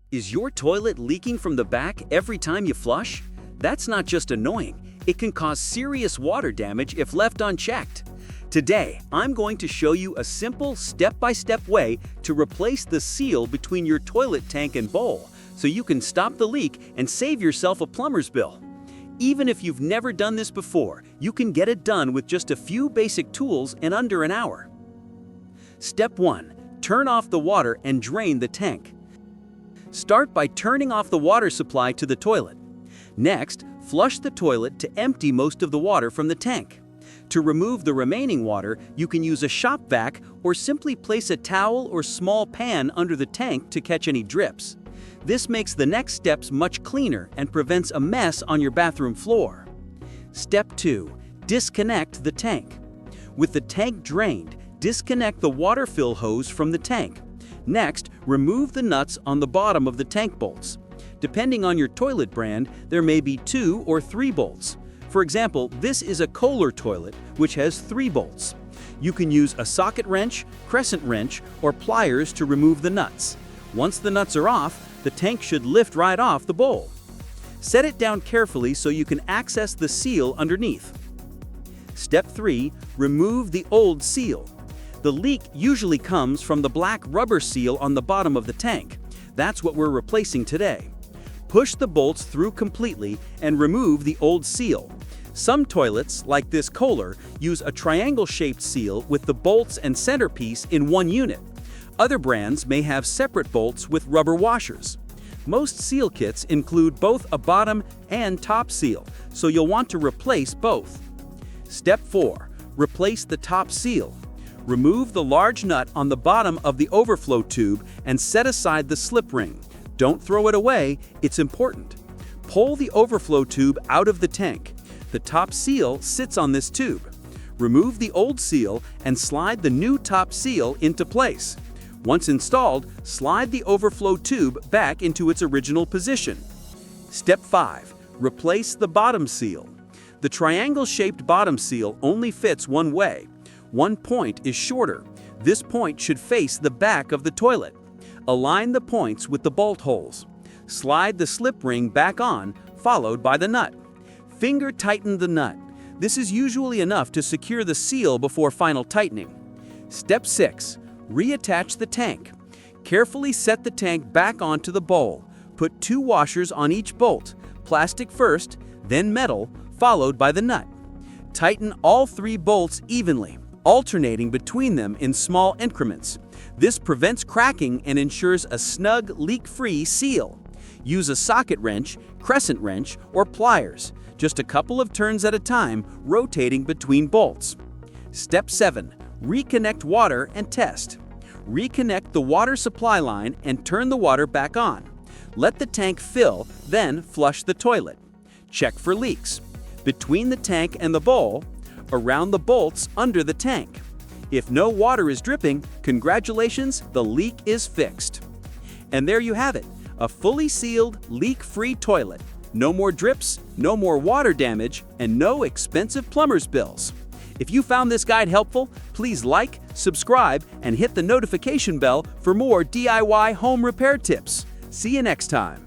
Is your toilet leaking from the back every time you flush? That's not just annoying, it can cause serious water damage if left unchecked. Today, I'm going to show you a simple step-by-step way to replace the seal between your toilet tank and bowl, so you can stop the leak and save yourself a plumber's bill. Even if you've never done this before, you can get it done with just a few basic tools in under an hour. Step 1. Turn off the water and drain the tank. Start by turning off the water supply to the toilet. Next, flush the toilet to empty most of the water from the tank. To remove the remaining water, you can use a shop vac or simply place a towel or small pan under the tank to catch any drips. This makes the next steps much cleaner and prevents a mess on your bathroom floor. Step 2. Disconnect the tank. With the tank drained, disconnect the water fill hose from the tank. Next, remove the nuts on the bottom of the tank bolts. Depending on your toilet brand, there may be 2 or 3 bolts. For example, this is a Kohler toilet, which has 3 bolts. You can use a socket wrench, crescent wrench, or pliers to remove the nuts. Once the nuts are off, the tank should lift right off the bowl. Set it down carefully so you can access the seal underneath. Step 3. Remove the old seal. The leak usually comes from the black rubber seal on the bottom of the tank. That's what we're replacing today. Push the bolts through completely and remove the old seal. Some toilets, like this Kohler, use a triangle-shaped seal with the bolts and centerpiece in one unit. Other brands may have separate bolts with rubber washers. Most seal kits include both a bottom and top seal, so you'll want to replace both. Step 4. Replace the top seal. Remove the large nut on the bottom of the overflow tube and set aside the slip ring. Don't throw it away, it's important. Pull the overflow tube out of the tank. The top seal sits on this tube. Remove the old seal and slide the new top seal into place. Once installed, slide the overflow tube back into its original position. Step 5. Replace the bottom seal. The triangle-shaped bottom seal only fits one way. One point is shorter. This point should face the back of the toilet. Align the points with the bolt holes. Slide the slip ring back on, followed by the nut. Finger tighten the nut. This is usually enough to secure the seal before final tightening. Step 6. Reattach the tank. Carefully set the tank back onto the bowl. Put 2 washers on each bolt, plastic first, then metal, followed by the nut. Tighten all 3 bolts evenly, alternating between them in small increments. This prevents cracking and ensures a snug, leak-free seal. Use a socket wrench, crescent wrench, or pliers, just a couple of turns at a time, rotating between bolts. Step 7. Reconnect water and test. Reconnect the water supply line and turn the water back on. Let the tank fill, then flush the toilet. Check for leaks. Between the tank and the bowl, around the bolts under the tank. If no water is dripping, congratulations, the leak is fixed. And there you have it, a fully sealed, leak-free toilet. No more drips, no more water damage, and no expensive plumber's bills. If you found this guide helpful, please like, subscribe, and hit the notification bell for more DIY home repair tips. See you next time.